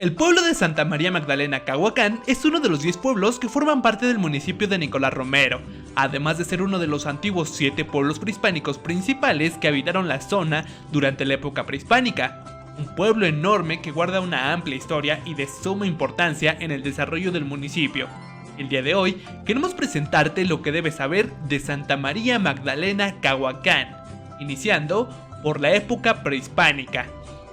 El pueblo de Santa María Magdalena Cahuacán es uno de los 10 pueblos que forman parte del municipio de Nicolás Romero, además de ser uno de los antiguos 7 pueblos prehispánicos principales que habitaron la zona durante la época prehispánica. Un pueblo enorme que guarda una amplia historia y de suma importancia en el desarrollo del municipio. El día de hoy queremos presentarte lo que debes saber de Santa María Magdalena Cahuacán, iniciando por la época prehispánica.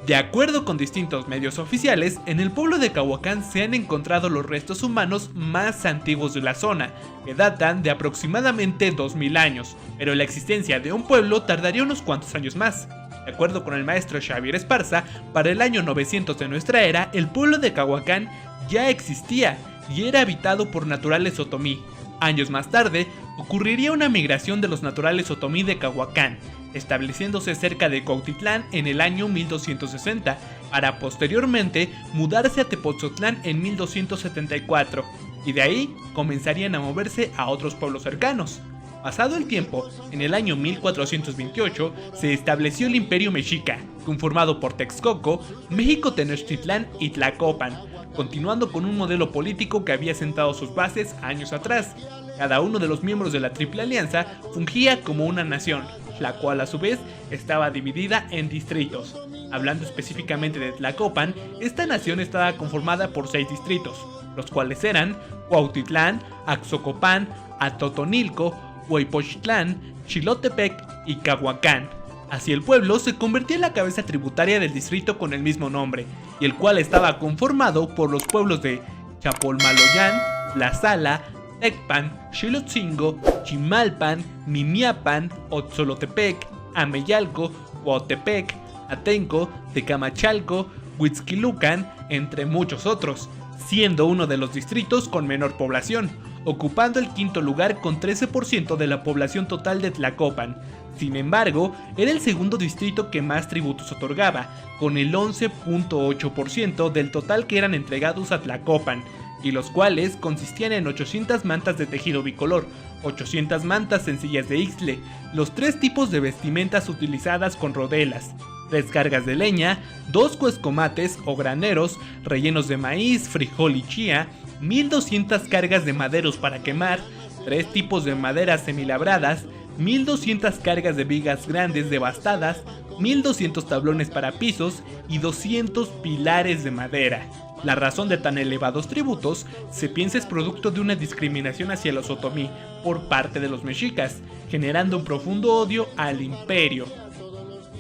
De acuerdo con distintos medios oficiales, en el pueblo de Cahuacán se han encontrado los restos humanos más antiguos de la zona, que datan de aproximadamente 2000 años, pero la existencia de un pueblo tardaría unos cuantos años más. De acuerdo con el maestro Xavier Esparza, para el año 900 de nuestra era, el pueblo de Cahuacán ya existía y era habitado por naturales otomí. Años más tarde, ocurriría una migración de los naturales otomí de Cahuacán, estableciéndose cerca de Cuautitlán en el año 1260, para posteriormente mudarse a Tepoztlán en 1274, y de ahí comenzarían a moverse a otros pueblos cercanos. Pasado el tiempo, en el año 1428 se estableció el Imperio Mexica, conformado por Texcoco, México Tenochtitlán y Tlacopan, continuando con un modelo político que había sentado sus bases años atrás. Cada uno de los miembros de la Triple Alianza fungía como una nación, la cual a su vez estaba dividida en distritos. Hablando específicamente de Tlacopan, esta nación estaba conformada por 6 distritos, los cuales eran Cuautitlán, Axocopán, Atotonilco, Hueypochtlán, Xilotepec y Cahuacán. Así el pueblo se convertía en la cabeza tributaria del distrito con el mismo nombre, y el cual estaba conformado por los pueblos de Chapolmaloyán, Tlazala, Tecpan, Xilotzingo, Chimalpan, Mimiapan, Otzolotepec, Ameyalco, Cuautepec, Atenco, Tecamachalco, Huitzquilucan, entre muchos otros, siendo uno de los distritos con menor población, ocupando el quinto lugar con 13% de la población total de Tlacopan. Sin embargo, era el segundo distrito que más tributos otorgaba, con el 11.8% del total que eran entregados a Tlacopan, y los cuales consistían en 800 mantas de tejido bicolor, 800 mantas sencillas de ixtle, los 3 tipos de vestimentas utilizadas con rodelas, 3 cargas de leña, 2 cuescomates o graneros rellenos de maíz, frijol y chía, 1200 cargas de maderos para quemar, 3 tipos de maderas semilabradas, 1200 cargas de vigas grandes devastadas, 1200 tablones para pisos y 200 pilares de madera. La razón de tan elevados tributos se piensa es producto de una discriminación hacia los otomí por parte de los mexicas, generando un profundo odio al imperio.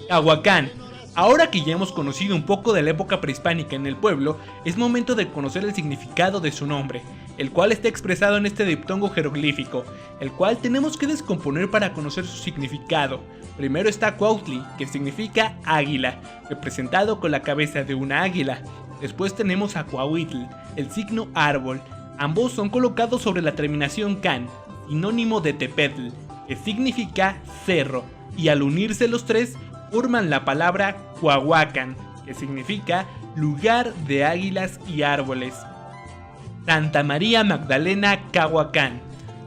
Cahuacán. Ahora que ya hemos conocido un poco de la época prehispánica en el pueblo, es momento de conocer el significado de su nombre, el cual está expresado en este diptongo jeroglífico, el cual tenemos que descomponer para conocer su significado. Primero está Cuautli, que significa águila, representado con la cabeza de una águila. Después tenemos a Cuauhitl, el signo árbol. Ambos son colocados sobre la terminación can, sinónimo de Tepetl, que significa cerro, y al unirse los tres forman la palabra Cuahuacan, que significa lugar de águilas y árboles. Santa María Magdalena Cahuacán.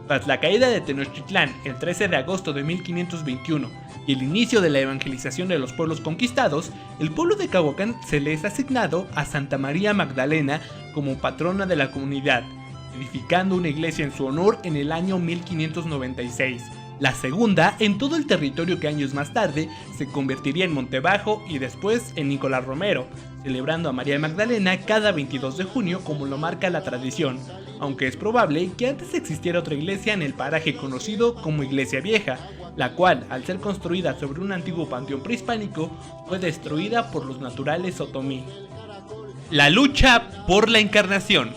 Tras la caída de Tenochtitlán el 13 de agosto de 1521 y el inicio de la evangelización de los pueblos conquistados, el pueblo de Cahuacán se le es asignado a Santa María Magdalena como patrona de la comunidad, edificando una iglesia en su honor en el año 1596. La segunda en todo el territorio que años más tarde se convertiría en Montebajo y después en Nicolás Romero, celebrando a María Magdalena cada 22 de junio como lo marca la tradición, aunque es probable que antes existiera otra iglesia en el paraje conocido como Iglesia Vieja, la cual, al ser construida sobre un antiguo panteón prehispánico, fue destruida por los naturales otomí. La lucha por la Encarnación.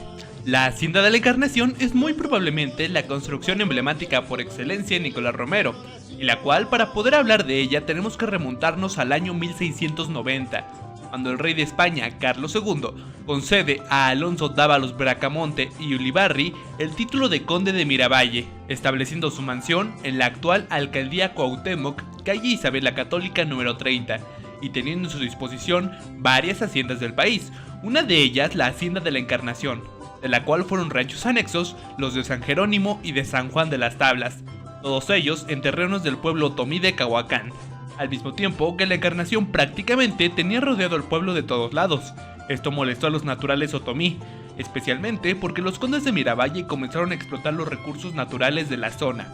La Hacienda de la Encarnación es muy probablemente la construcción emblemática por excelencia en Nicolás Romero, y la cual, para poder hablar de ella, tenemos que remontarnos al año 1690, cuando el rey de España, Carlos II, concede a Alonso Dávalos Bracamonte y Ulibarri el título de conde de Miravalle, estableciendo su mansión en la actual Alcaldía Cuauhtémoc, calle Isabel la Católica número 30, y teniendo en su disposición varias haciendas del país, una de ellas la Hacienda de la Encarnación, de la cual fueron ranchos anexos los de San Jerónimo y de San Juan de las Tablas, todos ellos en terrenos del pueblo otomí de Cahuacán, al mismo tiempo que la Encarnación prácticamente tenía rodeado al pueblo de todos lados, Esto molestó a los naturales otomí, especialmente porque los condes de Miravalle comenzaron a explotar los recursos naturales de la zona.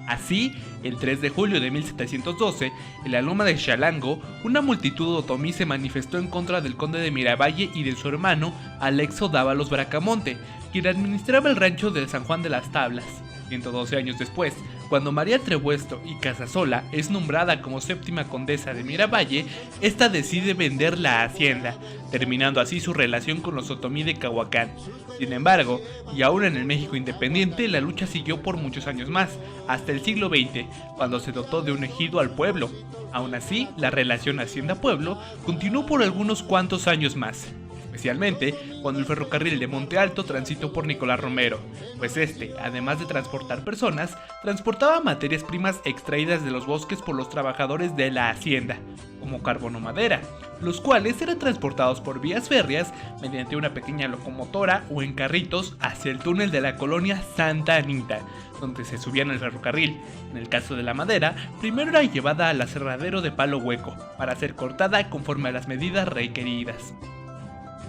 Así, el 3 de julio de 1712, en la loma de Xalango, una multitud otomí se manifestó en contra del conde de Miravalle y de su hermano Alexo Dávalos Bracamonte, quien administraba el rancho de San Juan de las Tablas. 112 años después, cuando María Trebuesto y Casasola es nombrada como séptima condesa de Miravalle, esta decide vender la hacienda, terminando así su relación con los otomí de Cahuacán. Sin embargo, y aún en el México independiente, la lucha siguió por muchos años más, hasta el siglo XX, cuando se dotó de un ejido al pueblo. Aún así, la relación hacienda-pueblo continuó por algunos cuantos años más, especialmente cuando el ferrocarril de Monte Alto transitó por Nicolás Romero, pues este, además de transportar personas, transportaba materias primas extraídas de los bosques por los trabajadores de la hacienda, como carbón o madera, los cuales eran transportados por vías férreas mediante una pequeña locomotora o en carritos hacia el túnel de la colonia Santa Anita, donde se subían al ferrocarril. En el caso de la madera, primero era llevada al aserradero de Palo Hueco, para ser cortada conforme a las medidas requeridas.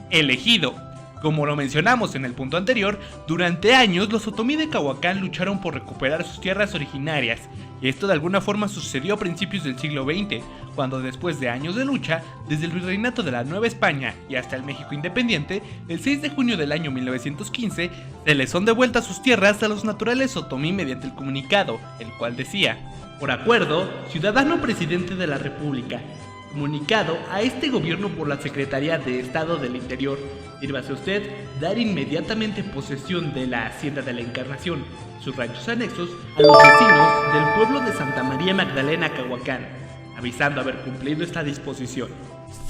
El ejido. Como lo mencionamos en el punto anterior, durante años los otomí de Cahuacán lucharon por recuperar sus tierras originarias, y esto de alguna forma sucedió a principios del siglo XX, cuando después de años de lucha, desde el virreinato de la Nueva España y hasta el México independiente, el 6 de junio del año 1915, se les son devueltas sus tierras a los naturales otomí mediante el comunicado, el cual decía: por acuerdo, ciudadano presidente de la República, comunicado a este gobierno por la Secretaría de Estado del Interior, sírvase usted dar inmediatamente posesión de la Hacienda de la Encarnación, sus ranchos anexos, a los vecinos del pueblo de Santa María Magdalena Cahuacán, avisando haber cumplido esta disposición.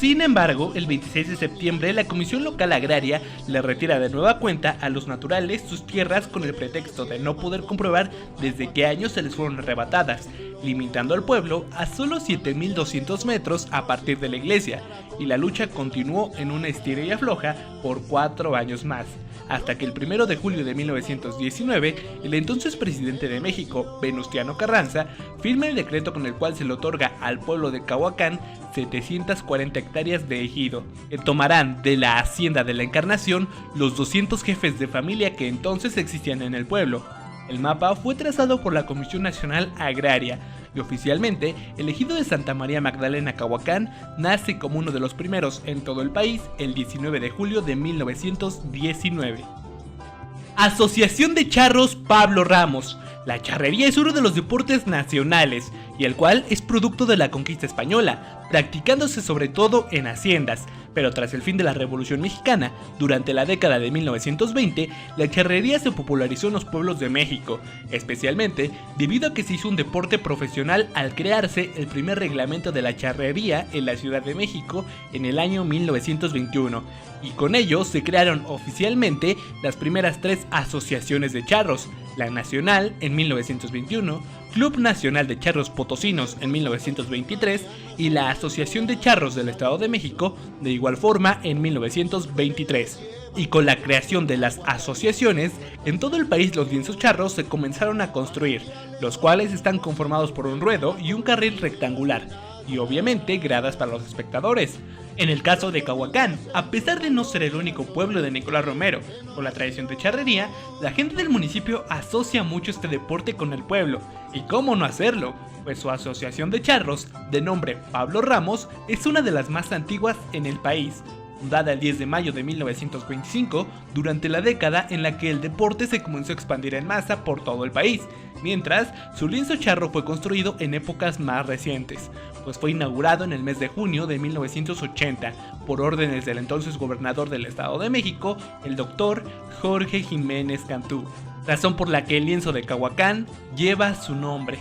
Sin embargo, el 26 de septiembre la Comisión Local Agraria le retira de nueva cuenta a los naturales sus tierras con el pretexto de no poder comprobar desde qué año se les fueron arrebatadas, limitando al pueblo a solo 7.200 metros a partir de la iglesia, y la lucha continuó en una estira y afloja por 4 años más, hasta que el 1 de julio de 1919, el entonces presidente de México, Venustiano Carranza, firma el decreto con el cual se le otorga al pueblo de Cahuacán 740 hectáreas de ejido, que tomarán de la Hacienda de la Encarnación los 200 jefes de familia que entonces existían en el pueblo. El mapa fue trazado por la Comisión Nacional Agraria, y oficialmente el ejido de Santa María Magdalena Cahuacán nace como uno de los primeros en todo el país el 19 de julio de 1919. Asociación de Charros Pablo Ramos. La charrería es uno de los deportes nacionales, y el cual es producto de la conquista española, practicándose sobre todo en haciendas, pero tras el fin de la Revolución Mexicana, durante la década de 1920, la charrería se popularizó en los pueblos de México, especialmente debido a que se hizo un deporte profesional al crearse el primer reglamento de la charrería en la Ciudad de México en el año 1921, y con ello se crearon oficialmente las primeras 3 asociaciones de charros: la Nacional en 1921, Club Nacional de Charros Potosinos en 1923 y la Asociación de Charros del Estado de México de igual forma en 1923. Y con la creación de las asociaciones, en todo el país los lienzos charros se comenzaron a construir, los cuales están conformados por un ruedo y un carril rectangular, y obviamente gradas para los espectadores. En el caso de Cahuacán, a pesar de no ser el único pueblo de Nicolás Romero con la tradición de charrería, la gente del municipio asocia mucho este deporte con el pueblo. ¿Y cómo no hacerlo? Pues su asociación de charros, de nombre Pablo Ramos, es una de las más antiguas en el país. Fundada el 10 de mayo de 1925, durante la década en la que el deporte se comenzó a expandir en masa por todo el país, mientras su lienzo charro fue construido en épocas más recientes, pues fue inaugurado en el mes de junio de 1980 por órdenes del entonces gobernador del Estado de México, el doctor Jorge Jiménez Cantú, razón por la que el lienzo de Cahuacán lleva su nombre.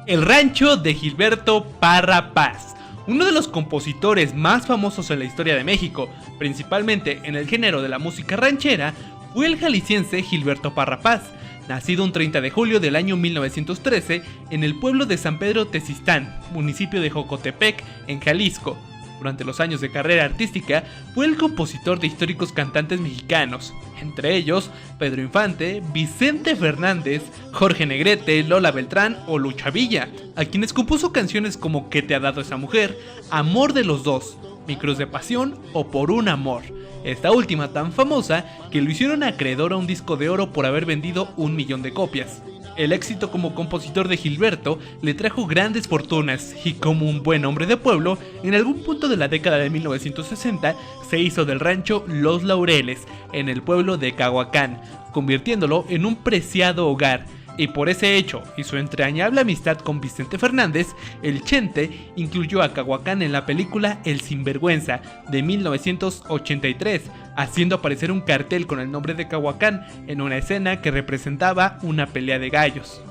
El rancho de Gilberto Parra Paz. Uno de los compositores más famosos en la historia de México, principalmente en el género de la música ranchera, fue el jalisciense Gilberto Parra Paz, nacido un 30 de julio del año 1913 en el pueblo de San Pedro Tezistán, municipio de Jocotepec, en Jalisco. Durante los años de carrera artística, fue el compositor de históricos cantantes mexicanos, entre ellos Pedro Infante, Vicente Fernández, Jorge Negrete, Lola Beltrán o Lucha Villa, a quienes compuso canciones como ¿Qué te ha dado esa mujer?, Amor de los dos, Mi cruz de pasión o Por un amor. Esta última tan famosa que lo hicieron acreedor a un disco de oro por haber vendido 1 millón de copias. El éxito como compositor de Gilberto le trajo grandes fortunas y como un buen hombre de pueblo, en algún punto de la década de 1960 se hizo del rancho Los Laureles, en el pueblo de Cahuacán, convirtiéndolo en un preciado hogar. Y por ese hecho y su entrañable amistad con Vicente Fernández, el Chente incluyó a Cahuacán en la película El Sinvergüenza de 1983, haciendo aparecer un cartel con el nombre de Cahuacán en una escena que representaba una pelea de gallos.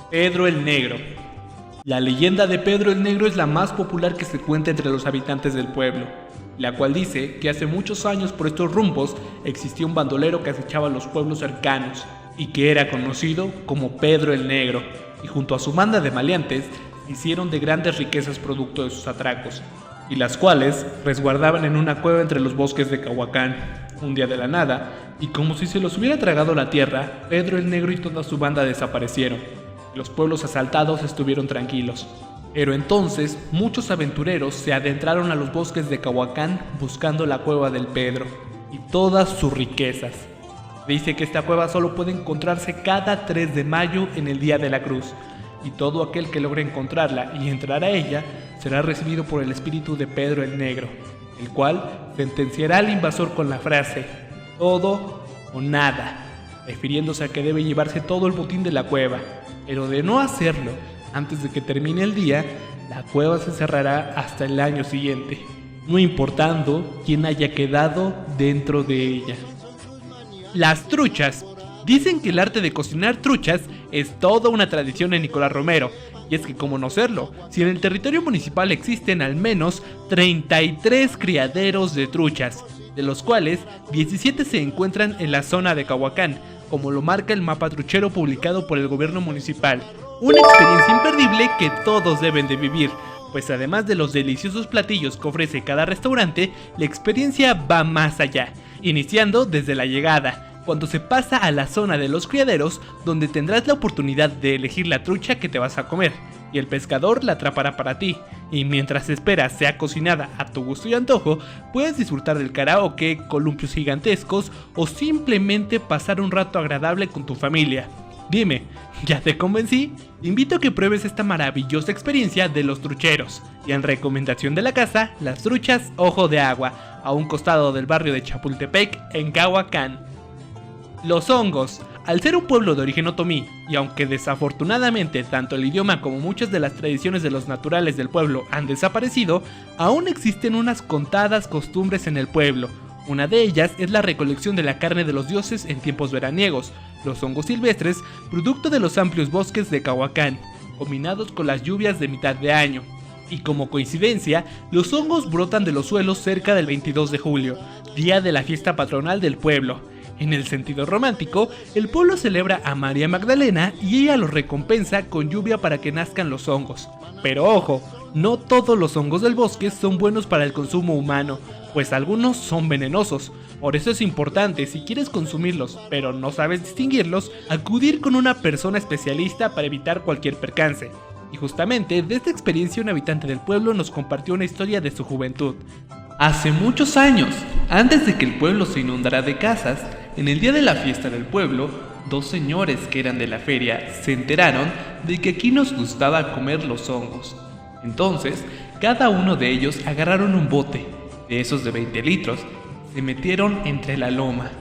Pedro el Negro. La leyenda de Pedro el Negro es la más popular que se cuenta entre los habitantes del pueblo, la cual dice que hace muchos años por estos rumbos existía un bandolero que acechaba los pueblos cercanos y que era conocido como Pedro el Negro, y junto a su banda de maleantes hicieron de grandes riquezas producto de sus atracos, y las cuales resguardaban en una cueva entre los bosques de Cahuacán. Un día de la nada, y como si se los hubiera tragado la tierra, Pedro el Negro y toda su banda desaparecieron. Los pueblos asaltados estuvieron tranquilos. Pero entonces muchos aventureros se adentraron a los bosques de Cahuacán buscando la cueva del Pedro y todas sus riquezas. Dice que esta cueva solo puede encontrarse cada 3 de mayo en el Día de la Cruz, y todo aquel que logre encontrarla y entrar a ella será recibido por el espíritu de Pedro el Negro, el cual sentenciará al invasor con la frase todo o nada, refiriéndose a que debe llevarse todo el botín de la cueva, pero de no hacerlo antes de que termine el día, la cueva se cerrará hasta el año siguiente, no importando quién haya quedado dentro de ella. Las truchas. Dicen que el arte de cocinar truchas es toda una tradición en Nicolás Romero, y es que cómo no serlo, si en el territorio municipal existen al menos 33 criaderos de truchas, de los cuales 17 se encuentran en la zona de Cahuacán, como lo marca el mapa truchero publicado por el gobierno municipal. Una experiencia imperdible que todos deben de vivir, pues además de los deliciosos platillos que ofrece cada restaurante, la experiencia va más allá, iniciando desde la llegada, cuando se pasa a la zona de los criaderos, donde tendrás la oportunidad de elegir la trucha que te vas a comer, y el pescador la atrapará para ti, y mientras esperas sea cocinada a tu gusto y antojo, puedes disfrutar del karaoke, columpios gigantescos o simplemente pasar un rato agradable con tu familia. Dime, ¿ya te convencí? Te invito a que pruebes esta maravillosa experiencia de los trucheros. Y en recomendación de la casa, las truchas Ojo de Agua, a un costado del barrio de Chapultepec, en Cahuacán. Los hongos. Al ser un pueblo de origen otomí, y aunque desafortunadamente tanto el idioma como muchas de las tradiciones de los naturales del pueblo han desaparecido, aún existen unas contadas costumbres en el pueblo. Una de ellas es la recolección de la carne de los dioses en tiempos veraniegos, los hongos silvestres, producto de los amplios bosques de Cahuacán, combinados con las lluvias de mitad de año. Y como coincidencia, los hongos brotan de los suelos cerca del 22 de julio, día de la fiesta patronal del pueblo. En el sentido romántico, el pueblo celebra a María Magdalena y ella los recompensa con lluvia para que nazcan los hongos. Pero ojo, no todos los hongos del bosque son buenos para el consumo humano, pues algunos son venenosos. Por eso es importante, si quieres consumirlos pero no sabes distinguirlos, acudir con una persona especialista para evitar cualquier percance. Y justamente de esta experiencia un habitante del pueblo nos compartió una historia de su juventud. Hace muchos años, antes de que el pueblo se inundara de casas, en el día de la fiesta del pueblo, 2 señores que eran de la feria se enteraron de que aquí nos gustaba comer los hongos. Entonces, cada uno de ellos agarraron un bote, de esos de 20 litros, se metieron entre la loma.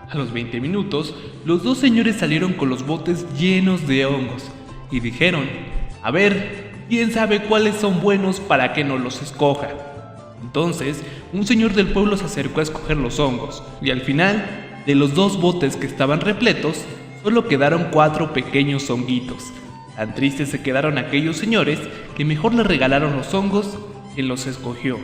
A los 20 minutos, los 2 señores salieron con los botes llenos de hongos y dijeron: a ver, ¿quién sabe cuáles son buenos para que nos los escoja? Entonces, un señor del pueblo se acercó a escoger los hongos, y al final, de los 2 botes que estaban repletos, solo quedaron 4 pequeños honguitos. Tan tristes se quedaron aquellos señores que mejor le regalaron los hongos que los escogió.